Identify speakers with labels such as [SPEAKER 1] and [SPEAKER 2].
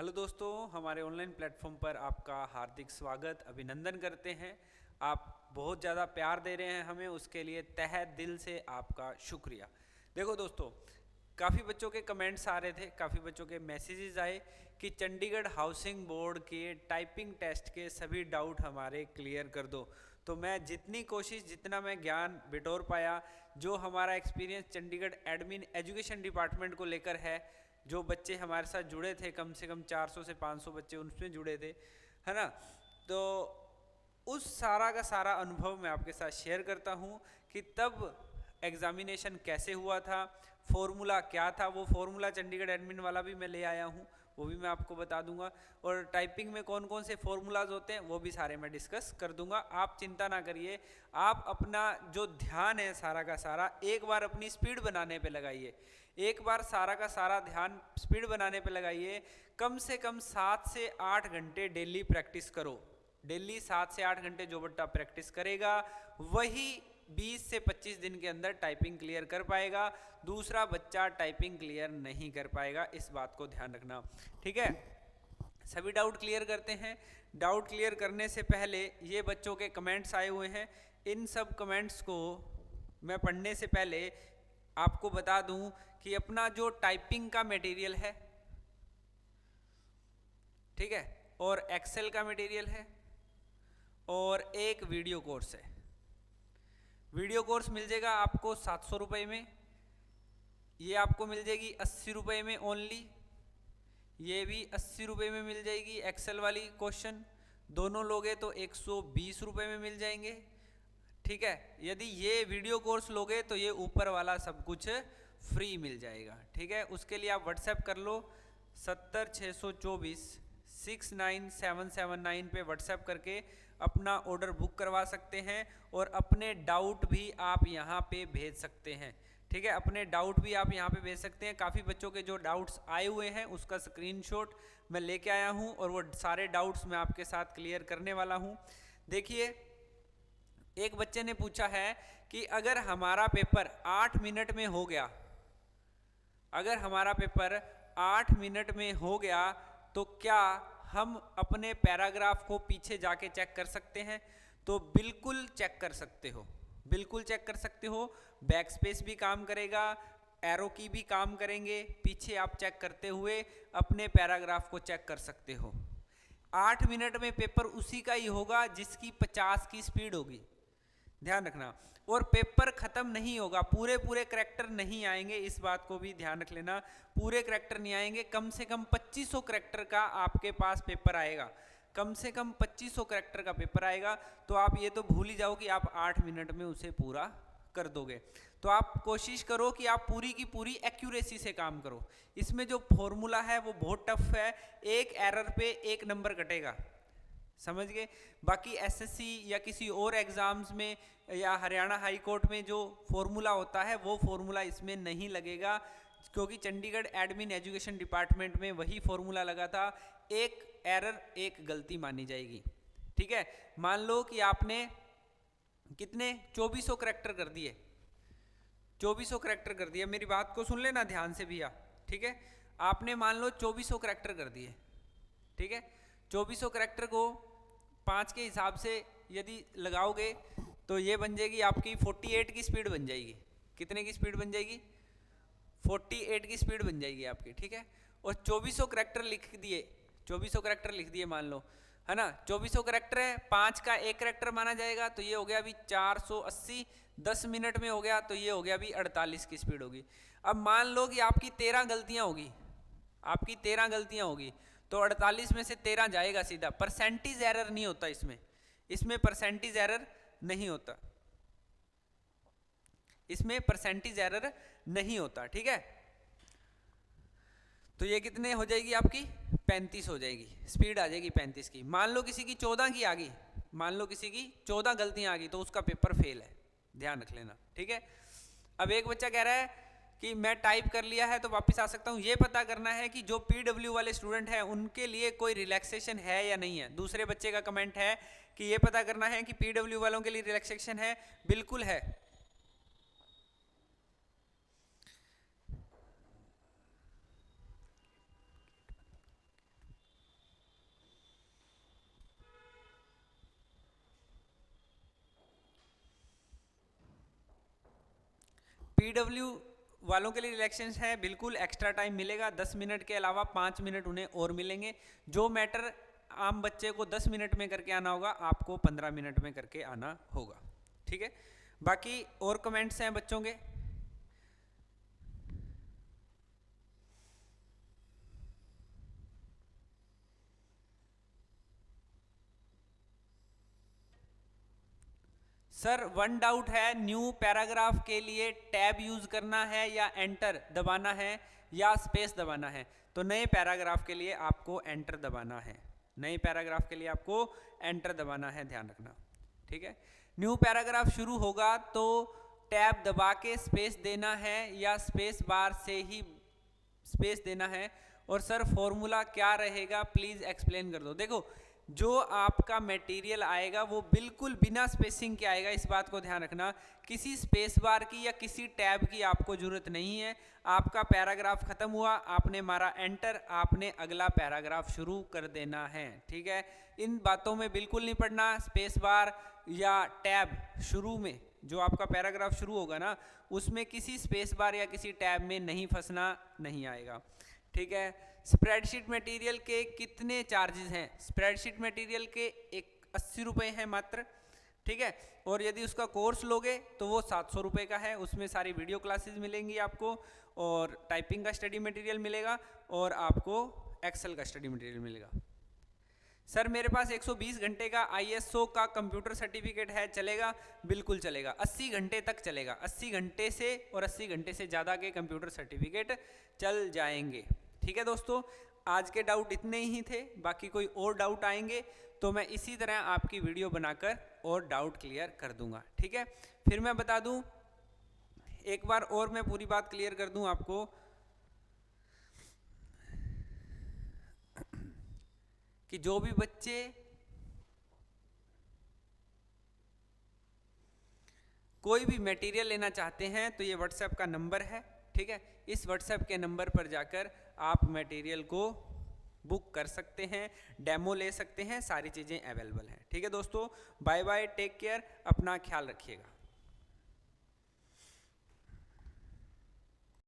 [SPEAKER 1] Hello दोस्तों, हमारे online platform पर आपका हार्दिक स्वागत अभिनंदन करते हैं। आप बहुत ज़्यादा प्यार दे रहे हैं हमें, उसके लिए तहे दिल से आपका शुक्रिया। देखो दोस्तों, काफ़ी बच्चों के कमेंट्स आ रहे थे, काफ़ी बच्चों के मैसेजेस आए कि चंडीगढ़ हाउसिंग बोर्ड के टाइपिंग टेस्ट के सभी डाउट हमारे क्लियर कर दो। तो मैं जितनी कोशिश, जितना मैं ज्ञान बिटोर पाया, जो हमारा experience Chandigarh admin education department को लेकर है, जो बच्चे हमारे साथ जुड़े थे, कम से कम 400 से 500 बच्चे उनमें जुड़े थे, है ना। तो उस सारा का सारा अनुभव मैं आपके साथ शेयर करता हूँ कि तब एग्जामिनेशन कैसे हुआ था, फॉर्मूला क्या था। वो फॉर्मूला चंडीगढ़ एडमिन वाला भी मैं ले आया हूँ, वो भी मैं आपको बता दूंगा। और टाइपिंग में कौन कौन से फॉर्मूलाज होते हैं वो भी सारे मैं डिस्कस कर दूंगा। आप चिंता ना करिए, आप अपना जो ध्यान है सारा का सारा एक बार अपनी स्पीड बनाने पे लगाइए। एक बार सारा का सारा ध्यान स्पीड बनाने पे लगाइए। कम से कम 7 से 8 घंटे डेली प्रैक्टिस करो। डेली 7 से 8 घंटे जो बच्चा प्रैक्टिस करेगा वही 20 से 25 दिन के अंदर टाइपिंग क्लियर कर पाएगा। दूसरा बच्चा टाइपिंग क्लियर नहीं कर पाएगा, इस बात को ध्यान रखना, ठीक है। सभी डाउट क्लियर करते हैं। डाउट क्लियर करने से पहले ये बच्चों के कमेंट्स आए हुए हैं, इन सब कमेंट्स को मैं पढ़ने से पहले आपको बता दूं कि अपना जो टाइपिंग का मटेरियल है, ठीक है, और एक्सेल का मटेरियल है और एक वीडियो कोर्स है। वीडियो कोर्स मिल जाएगा आपको 700 रुपये में, ये आपको मिल जाएगी 80 रुपये में ओनली, ये भी 80 रुपये में मिल जाएगी। एक्सेल वाली क्वेश्चन दोनों लोगे तो 120 रुपये में मिल जाएंगे, ठीक है। यदि ये वीडियो कोर्स लोगे तो ये ऊपर वाला सब कुछ फ्री मिल जाएगा, ठीक है। उसके लिए आप व्हाट्सएप कर लो, 70 624 69779 पे व्हाट्सएप करके अपना ऑर्डर बुक करवा सकते हैं और अपने डाउट भी आप यहाँ पे भेज सकते हैं, ठीक है। अपने डाउट भी आप यहाँ पे भेज सकते हैं। काफ़ी बच्चों के जो डाउट्स आए हुए हैं उसका स्क्रीनशॉट मैं लेके आया हूँ और वो सारे डाउट्स मैं आपके साथ क्लियर करने वाला हूँ। देखिए, एक बच्चे ने पूछा है कि अगर हमारा पेपर 8 मिनट में हो गया, अगर हमारा पेपर 8 मिनट में हो गया तो क्या हम अपने पैराग्राफ को पीछे जाके चेक कर सकते हैं? तो बिल्कुल चेक कर सकते हो, बिल्कुल चेक कर सकते हो। बैक स्पेस भी काम करेगा, एरो की भी काम करेंगे, पीछे आप चेक करते हुए अपने पैराग्राफ को चेक कर सकते हो। 8 मिनट में पेपर उसी का ही होगा जिसकी 50 की स्पीड होगी, ध्यान रखना। और पेपर खत्म नहीं होगा, पूरे पूरे करैक्टर नहीं आएंगे, इस बात को भी ध्यान रख लेना। पूरे करैक्टर नहीं आएंगे, कम से कम 2500 करैक्टर का आपके पास पेपर आएगा, कम से कम 2500 करैक्टर का पेपर आएगा। तो आप ये तो भूल ही जाओ कि आप 8 मिनट में उसे पूरा कर दोगे। तो आप कोशिश करो कि आप पूरी की पूरी एक्यूरेसी से काम करो। इसमें जो फॉर्मूला है वो बहुत टफ है, एक एरर पे 1 नंबर कटेगा, समझ गए। बाकी एसएससी या किसी और एग्जाम्स में या हरियाणा हाई कोर्ट में जो फॉर्मूला होता है वो फॉर्मूला इसमें नहीं लगेगा, क्योंकि चंडीगढ़ एडमिन एजुकेशन डिपार्टमेंट में वही फॉर्मूला लगा था। एक एरर, एक गलती मानी जाएगी, ठीक है। मान लो कि आपने कितने 2400 करैक्टर कर दिए, 2400 करैक्टर कर दिए, मेरी बात को सुन लेना ध्यान से भैया, ठीक है। आपने मान लो 2400 करैक्टर कर दिए, ठीक है। 2400 करैक्टर को 5 के हिसाब से यदि लगाओगे तो ये बन जाएगी आपकी 48 की स्पीड बन जाएगी। कितने की स्पीड बन जाएगी? 48 की स्पीड बन जाएगी आपकी, ठीक है। और 2400 करैक्टर लिख दिए, 2400 करैक्टर लिख दिए मान लो, है ना। 2400 करैक्टर है, 5 का एक करैक्टर माना जाएगा, तो ये हो गया अभी 480। 10 मिनट में हो गया तो ये हो गया अभी 48 की स्पीड होगी। अब मान लो कि आपकी 13 गलतियां होगी, आपकी 13 गलतियां होगी, तो 48 में से 13 जाएगा सीधा। परसेंटेज एरर नहीं होता इसमें, इसमें परसेंटेज एरर नहीं होता, इसमें परसेंटेज एरर नहीं होता, ठीक है। तो ये कितने हो जाएगी आपकी? 35 हो जाएगी, स्पीड आ जाएगी 35 की। मान लो किसी की 14 की आ गई, मान लो किसी की 14 गलतियां आ गई, तो उसका पेपर फेल है, ध्यान रख लेना, ठीक है। अब एक बच्चा कह रहा है कि मैं टाइप कर लिया है तो वापस आ सकता हूँ। ये पता करना है कि जो पीडब्ल्यू वाले स्टूडेंट हैं उनके लिए कोई रिलैक्सेशन है या नहीं है। दूसरे बच्चे का कमेंट है कि ये पता करना है कि पीडब्ल्यू वालों के लिए रिलैक्सेशन है। बिल्कुल है, पीडब्ल्यू वालों के लिए रिलैक्सेशन है, बिल्कुल एक्स्ट्रा टाइम मिलेगा, 10 मिनट के अलावा 5 मिनट उन्हें और मिलेंगे। जो मैटर आम बच्चे को 10 मिनट में करके आना होगा, आपको 15 मिनट में करके आना होगा, ठीक है। बाकी और कमेंट्स हैं बच्चों के? सर वन डाउट है, न्यू पैराग्राफ के लिए टैब यूज करना है या एंटर दबाना है या स्पेस दबाना है? तो नए पैराग्राफ के लिए आपको एंटर दबाना है, नए पैराग्राफ के लिए आपको एंटर दबाना है, ध्यान रखना, ठीक है। न्यू पैराग्राफ शुरू होगा तो टैब दबा के स्पेस देना है या स्पेस बार से ही स्पेस देना है? और सर फॉर्मूला क्या रहेगा, प्लीज एक्सप्लेन कर दो। देखो, जो आपका मटेरियल आएगा वो बिल्कुल बिना स्पेसिंग के आएगा, इस बात को ध्यान रखना। किसी स्पेस बार की या किसी टैब की आपको जरूरत नहीं है। आपका पैराग्राफ खत्म हुआ, आपने मारा एंटर, आपने अगला पैराग्राफ शुरू कर देना है, ठीक है। इन बातों में बिल्कुल नहीं पढ़ना, स्पेस बार या टैब शुरू में जो आपका पैराग्राफ शुरू होगा ना, उसमें किसी स्पेस बार या किसी टैब में नहीं फंसना, नहीं आएगा, ठीक है। स्प्रेडशीट मटेरियल के कितने चार्जेस हैं? स्प्रेडशीट मटेरियल के 80 रुपये हैं मात्र, ठीक है। और यदि उसका कोर्स लोगे तो वो 700 रुपये का है। उसमें सारी वीडियो क्लासेस मिलेंगी आपको, और टाइपिंग का स्टडी मटेरियल मिलेगा, और आपको एक्सेल का स्टडी मटेरियल मिलेगा। सर मेरे पास 120 घंटे का ISO का कंप्यूटर सर्टिफिकेट है, चलेगा? बिल्कुल चलेगा, 80 घंटे तक चलेगा। 80 घंटे से और 80 घंटे से ज़्यादा के कंप्यूटर सर्टिफिकेट चल जाएंगे, ठीक है दोस्तों। आज के डाउट इतने ही थे, बाकी कोई और डाउट आएंगे तो मैं इसी तरह आपकी वीडियो बनाकर और डाउट क्लियर कर दूंगा, ठीक है। फिर मैं बता दूं, एक बार और मैं पूरी बात क्लियर कर दूं आपको कि जो भी बच्चे कोई भी मटेरियल लेना चाहते हैं तो ये व्हाट्सएप का नंबर है, ठीक है। इस व्हाट्सएप के नंबर पर जाकर आप मटेरियल को बुक कर सकते हैं, डेमो ले सकते हैं, सारी चीज़ें अवेलेबल हैं, ठीक है दोस्तों। बाय बाय, टेक केयर, अपना ख्याल रखिएगा।